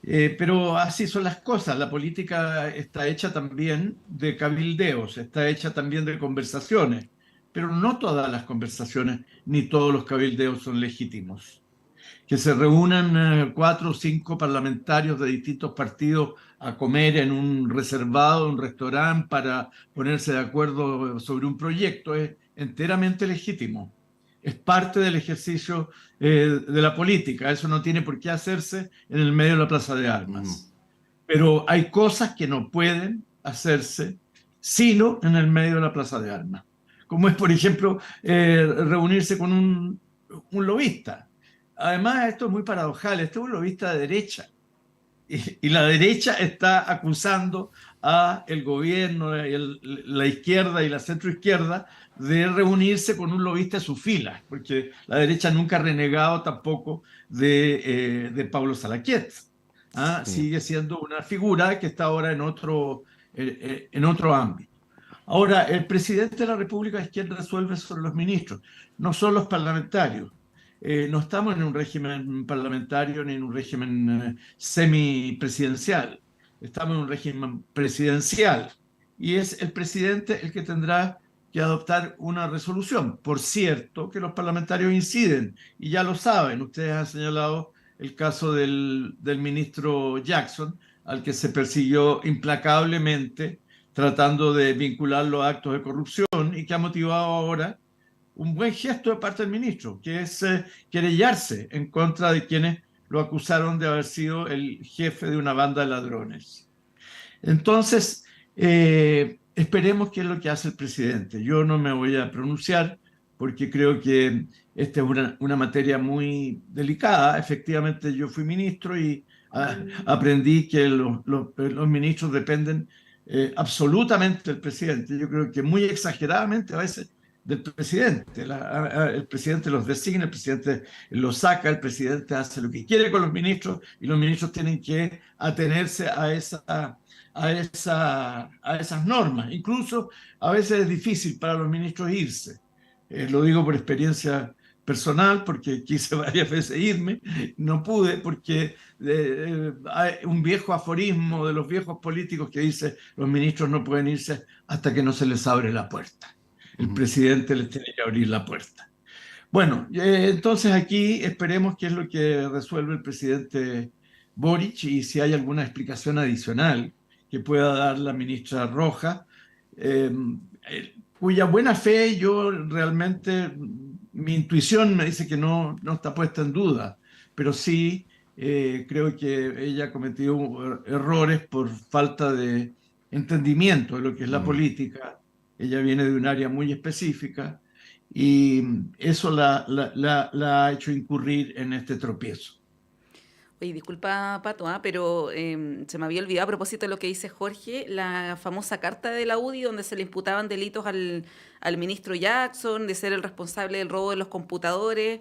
Speaker 4: Pero así son las cosas. La política está hecha también de cabildeos, está hecha también de conversaciones, pero no todas las conversaciones ni todos los cabildeos son legítimos. Que se reúnan 4 o 5 parlamentarios de distintos partidos a comer en un reservado, un restaurante, para ponerse de acuerdo sobre un proyecto es enteramente legítimo. Es parte del ejercicio de la política. Eso no tiene por qué hacerse en el medio de la Plaza de Armas. Pero hay cosas que no pueden hacerse sino en el medio de la Plaza de Armas. Como es, por ejemplo, reunirse con un lobista. Además, esto es muy paradojal. Este es un lobista de derecha. Y la derecha está acusando a el gobierno, la izquierda y la centroizquierda de reunirse con un lobista de sus filas, porque la derecha nunca ha renegado tampoco de Pablo Salaquet. Sí. Sigue siendo una figura que está ahora en otro ámbito. Ahora, el presidente de la República es quien resuelve sobre los ministros, no son los parlamentarios. No estamos en un régimen parlamentario ni en un régimen semipresidencial. Estamos en un régimen presidencial y es el presidente el que tendrá que adoptar una resolución. Por cierto, que los parlamentarios inciden y ya lo saben. Ustedes han señalado el caso del ministro Jackson, al que se persiguió implacablemente tratando de vincularlo a actos de corrupción y que ha motivado ahora un buen gesto de parte del ministro, que es querellarse en contra de quienes lo acusaron de haber sido el jefe de una banda de ladrones. Entonces, esperemos qué es lo que hace el presidente. Yo no me voy a pronunciar porque creo que esta es una materia muy delicada. Efectivamente, yo fui ministro y aprendí que los ministros dependen absolutamente del presidente. Yo creo que muy exageradamente a veces del presidente. El presidente los designa, el presidente los saca, el presidente hace lo que quiere con los ministros y los ministros tienen que atenerse a esas normas. Incluso a veces es difícil para los ministros irse. Lo digo por experiencia personal, porque quise varias veces irme, no pude, porque hay un viejo aforismo de los viejos políticos que dice: los ministros no pueden irse hasta que no se les abre la puerta. El presidente les tiene que abrir la puerta. Bueno, entonces aquí esperemos qué es lo que resuelve el presidente Boric y si hay alguna explicación adicional que pueda dar la ministra Rojas, cuya buena fe yo realmente, mi intuición me dice que no está puesta en duda, pero sí creo que ella ha cometido errores por falta de entendimiento de lo que es la política. Ella viene de un área muy específica y eso la ha hecho incurrir en este tropiezo.
Speaker 3: Oye, disculpa, Pato, pero se me había olvidado, a propósito de lo que dice Jorge, la famosa carta de la UDI donde se le imputaban delitos al ministro Jackson de ser el responsable del robo de los computadores,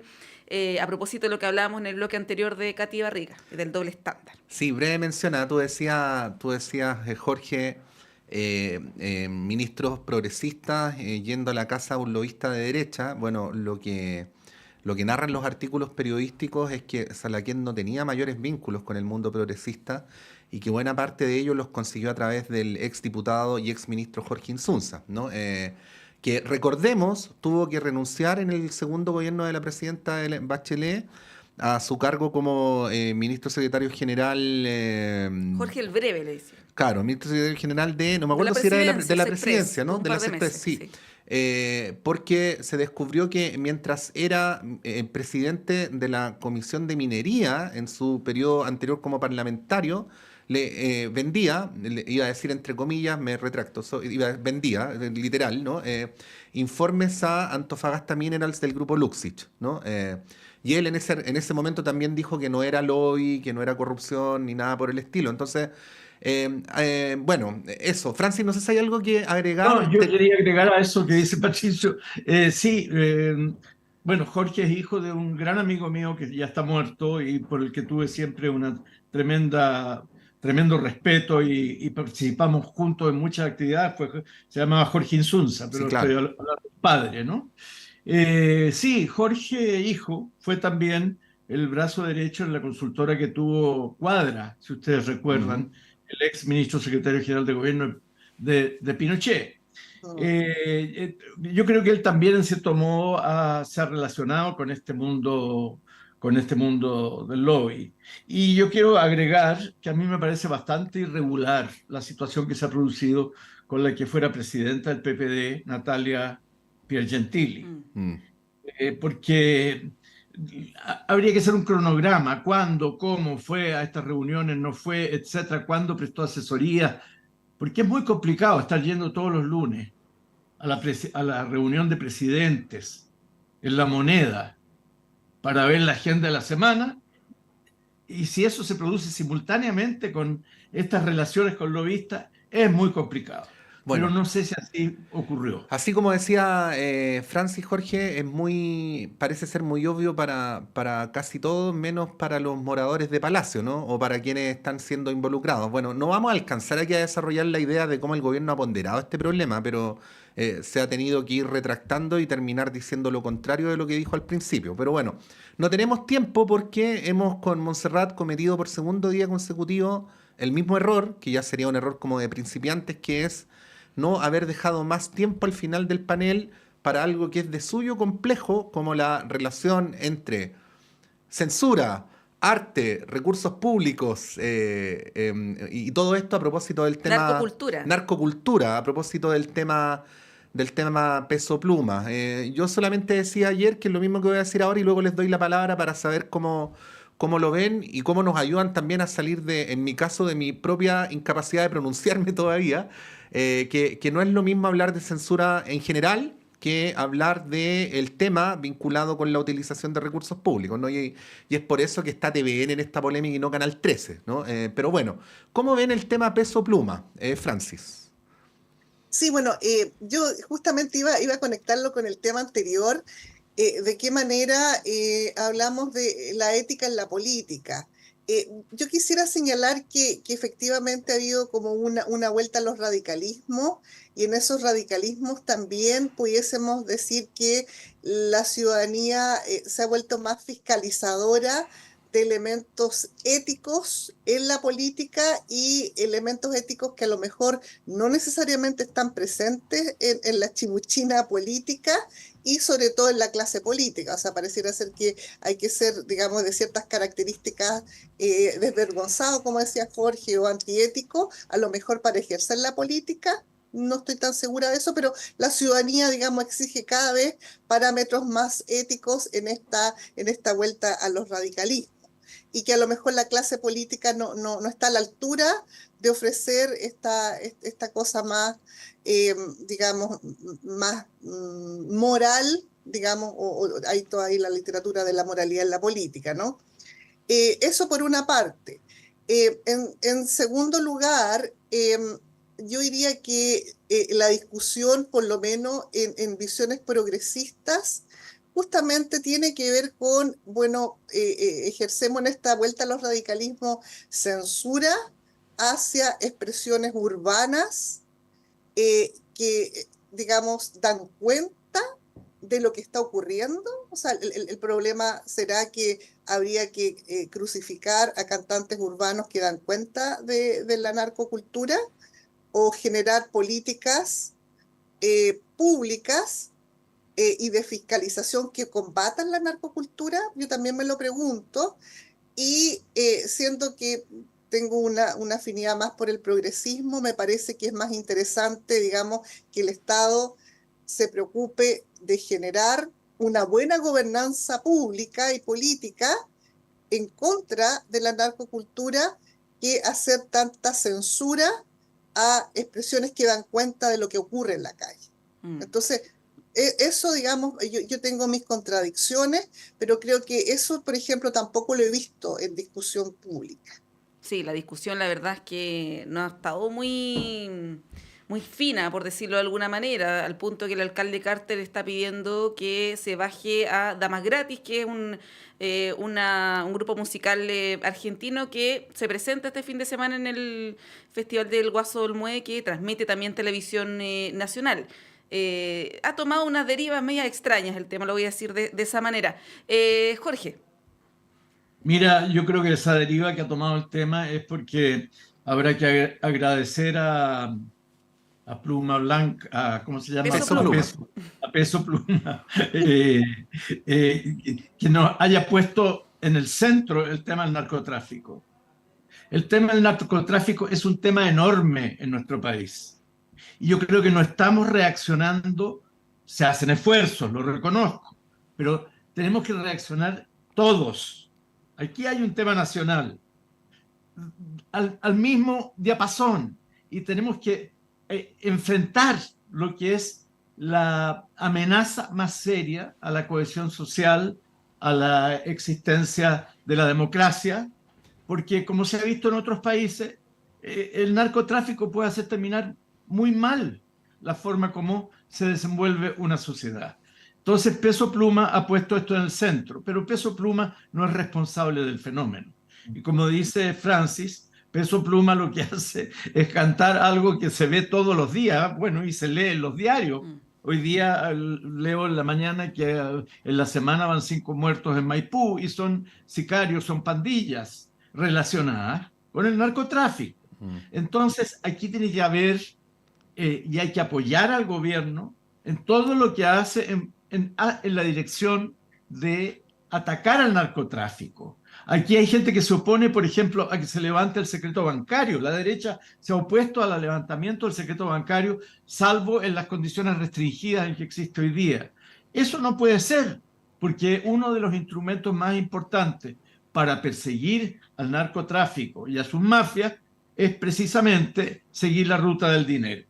Speaker 3: a propósito de lo que hablábamos en el bloque anterior de Katy Barriga, del doble estándar.
Speaker 2: Sí, breve mención, tú decías Jorge, ministros progresistas yendo a la casa de un lobista de derecha. Bueno, lo que narran los artículos periodísticos es que Salaquet no tenía mayores vínculos con el mundo progresista y que buena parte de ellos los consiguió a través del exdiputado y exministro Jorge Insunza, ¿no? Que recordemos tuvo que renunciar en el segundo gobierno de la presidenta Bachelet a su cargo como ministro secretario general.
Speaker 3: Jorge el Breve le decía.
Speaker 2: Claro, ministro secretario general no me acuerdo si era de la presidencia, ¿no?
Speaker 3: De la Express,
Speaker 2: sí. Porque se descubrió que mientras era presidente de la Comisión de Minería en su periodo anterior como parlamentario, le vendía, iba a decir entre comillas, me retracto, vendía, literal, ¿no? Informes a Antofagasta Minerals del grupo Luxich, ¿no? Y él en ese momento también dijo que no era lobby, que no era corrupción ni nada por el estilo. Entonces, bueno, eso. Francis, no sé si hay algo que agregar.
Speaker 4: No, yo quería agregar a eso que dice Patricio. Sí, bueno, Jorge es hijo de un gran amigo mío que ya está muerto y por el que tuve siempre tremendo respeto y participamos juntos en muchas actividades. Se llamaba Jorge Insunza, pero sí, claro, estoy hablando del padre, ¿no? Sí, Jorge, hijo, fue también el brazo derecho en la consultora que tuvo Cuadra, si ustedes recuerdan, el ex ministro secretario general de gobierno de Pinochet. Yo creo que él también, en cierto modo, se ha relacionado con este mundo del lobby. Y yo quiero agregar que a mí me parece bastante irregular la situación que se ha producido con la que fuera presidenta del PPD, Natalia Piergentili. Porque habría que hacer un cronograma: cuándo, cómo fue a estas reuniones, no fue, etcétera, cuándo prestó asesoría, porque es muy complicado estar yendo todos los lunes a la reunión de presidentes en La Moneda para ver la agenda de la semana, y si eso se produce simultáneamente con estas relaciones con lobistas, es muy complicado. Bueno, pero no sé si así ocurrió.
Speaker 2: Así como decía Francis, Jorge, parece ser muy obvio para casi todos, menos para los moradores de Palacio, ¿no? O para quienes están siendo involucrados. Bueno, no vamos a alcanzar aquí a desarrollar la idea de cómo el gobierno ha ponderado este problema, pero se ha tenido que ir retractando y terminar diciendo lo contrario de lo que dijo al principio. Pero bueno, no tenemos tiempo porque hemos con Montserrat cometido por segundo día consecutivo el mismo error, que ya sería un error como de principiantes, que es no haber dejado más tiempo al final del panel para algo que es de suyo complejo, como la relación entre censura, arte, recursos públicos y todo esto a propósito del tema... Narcocultura, a propósito del tema peso pluma. Yo solamente decía ayer que es lo mismo que voy a decir ahora y luego les doy la palabra para saber cómo cómo lo ven y cómo nos ayudan también a salir en mi caso, de mi propia incapacidad de pronunciarme todavía, que no es lo mismo hablar de censura en general que hablar del tema vinculado con la utilización de recursos públicos, ¿no? Y es por eso que está TVN en esta polémica y no Canal 13, ¿no? Pero bueno, ¿cómo ven el tema peso pluma, Francis?
Speaker 5: Sí, bueno, yo justamente iba a conectarlo con el tema anterior, de qué manera hablamos de la ética en la política. Yo quisiera señalar que efectivamente ha habido como una vuelta a los radicalismos, y en esos radicalismos también pudiésemos decir que la ciudadanía se ha vuelto más fiscalizadora de elementos éticos en la política, y elementos éticos que a lo mejor no necesariamente están presentes en la chimuchina política, y sobre todo en la clase política. O sea, pareciera ser que hay que ser, digamos, de ciertas características desvergonzado, como decía Jorge, o antiético, a lo mejor para ejercer la política. No estoy tan segura de eso, pero la ciudadanía, digamos, exige cada vez parámetros más éticos en esta vuelta a los radicalismos. Y que a lo mejor la clase política no está a la altura de ofrecer esta cosa más, digamos, más moral, digamos, o hay toda ahí la literatura de la moralidad en la política, ¿no? Eso por una parte. En segundo lugar, yo diría que la discusión, por lo menos en visiones progresistas, justamente tiene que ver con, bueno, ejercemos en esta vuelta a los radicalismos censura hacia expresiones urbanas que, digamos, dan cuenta de lo que está ocurriendo. O sea, el problema será que habría que crucificar a cantantes urbanos que dan cuenta de la narcocultura, o generar políticas públicas y de fiscalización que combatan la narcocultura. Yo también me lo pregunto, y siento que tengo una afinidad más por el progresismo. Me parece que es más interesante, digamos, que el Estado se preocupe de generar una buena gobernanza pública y política en contra de la narcocultura, que hacer tanta censura a expresiones que dan cuenta de lo que ocurre en la calle. Entonces, eso, digamos, yo tengo mis contradicciones, pero creo que eso, por ejemplo, tampoco lo he visto en discusión pública.
Speaker 3: Sí, la discusión, la verdad es que no ha estado muy fina, por decirlo de alguna manera, al punto que el alcalde Carter está pidiendo que se baje a Damas Gratis, que es un grupo musical argentino que se presenta este fin de semana en el Festival del Guaso del Mue, que transmite también televisión nacional. Ha tomado unas derivas medias extrañas el tema, lo voy a decir de esa manera. Jorge.
Speaker 4: Mira, yo creo que esa deriva que ha tomado el tema es porque habrá que agradecer a Pluma Blanca, ¿cómo se llama? A Peso Pluma, que nos haya puesto en el centro el tema del narcotráfico. El tema del narcotráfico es un tema enorme en nuestro país. Y yo creo que no estamos reaccionando. Se hacen esfuerzos, lo reconozco, pero tenemos que reaccionar todos. Aquí hay un tema nacional, al mismo diapasón, y tenemos que enfrentar lo que es la amenaza más seria a la cohesión social, a la existencia de la democracia, porque como se ha visto en otros países, el narcotráfico puede hacer terminar muy mal la forma como se desenvuelve una sociedad. Entonces Peso Pluma ha puesto esto en el centro, pero Peso Pluma no es responsable del fenómeno. Y como dice Francis, Peso Pluma lo que hace es cantar algo que se ve todos los días, bueno, y se lee en los diarios. Hoy día leo en la mañana que en la semana van 5 muertos en Maipú, y son sicarios, son pandillas relacionadas con el narcotráfico. Entonces aquí tiene que haber, y hay que apoyar al gobierno en todo lo que hace en la dirección de atacar al narcotráfico. Aquí hay gente que se opone, por ejemplo, a que se levante el secreto bancario. La derecha se ha opuesto al levantamiento del secreto bancario, salvo en las condiciones restringidas en que existe hoy día. Eso no puede ser, porque uno de los instrumentos más importantes para perseguir al narcotráfico y a sus mafias es precisamente seguir la ruta del dinero.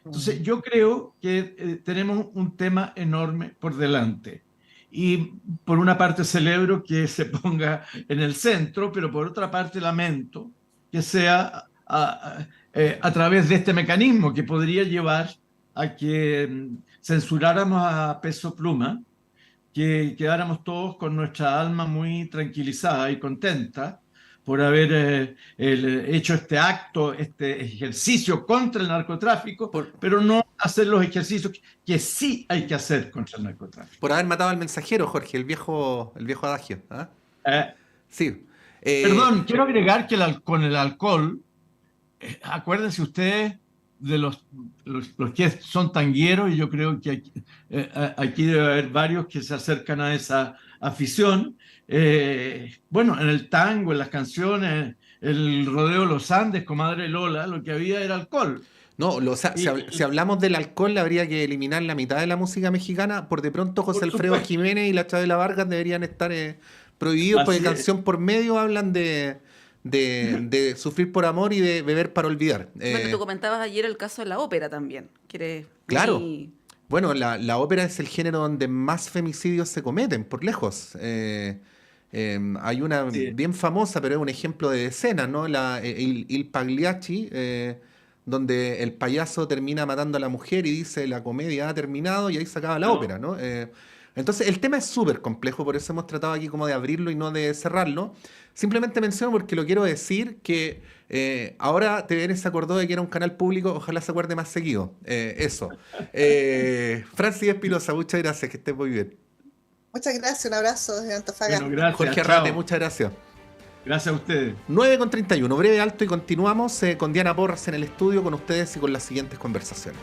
Speaker 4: Entonces, yo creo que tenemos un tema enorme por delante. Y por una parte celebro que se ponga en el centro, pero por otra parte lamento que sea a través de este mecanismo que podría llevar a que censuráramos a Peso Pluma, que quedáramos todos con nuestra alma muy tranquilizada y contenta por haber hecho este acto, este ejercicio contra el narcotráfico, pero no hacer los ejercicios que sí hay que hacer contra el narcotráfico.
Speaker 2: Por haber matado al mensajero, Jorge, el viejo adagio. ¿Ah? Sí.
Speaker 4: Perdón, quiero agregar que con el alcohol, acuérdense ustedes de los que son tangueros, y yo creo que aquí debe haber varios que se acercan a esa afición. Bueno, en el tango, en las canciones, el rodeo de los Andes, Comadre Lola, lo que había era alcohol.
Speaker 2: No, si hablamos del alcohol, habría que eliminar la mitad de la música mexicana. Por de pronto, José Alfredo Jiménez y la Chabela Vargas deberían estar prohibidos, porque canción por medio hablan de sufrir por amor y de beber para olvidar.
Speaker 3: Bueno, tú comentabas ayer el caso de la ópera también.
Speaker 2: Claro. Bueno, la ópera es el género donde más femicidios se cometen, por lejos. Hay una bien famosa, pero es un ejemplo de decenas, ¿no? Il Pagliacci, donde el payaso termina matando a la mujer y dice la comedia ha terminado, y ahí se acaba la ópera, ¿no? Entonces el tema es súper complejo, por eso hemos tratado aquí como de abrirlo y no de cerrarlo. Simplemente menciono porque lo quiero decir, que ahora TVN se acordó de que era un canal público, ojalá se acuerde más seguido. Eso. Francis Espinosa, muchas gracias, que estés muy bien.
Speaker 5: Muchas gracias, un abrazo desde Antofagasta.
Speaker 4: Bueno, gracias,
Speaker 2: Jorge Arrate, muchas gracias.
Speaker 4: Gracias a ustedes.
Speaker 2: 9:31, breve alto y continuamos con Diana Porras en el estudio con ustedes y con las siguientes conversaciones.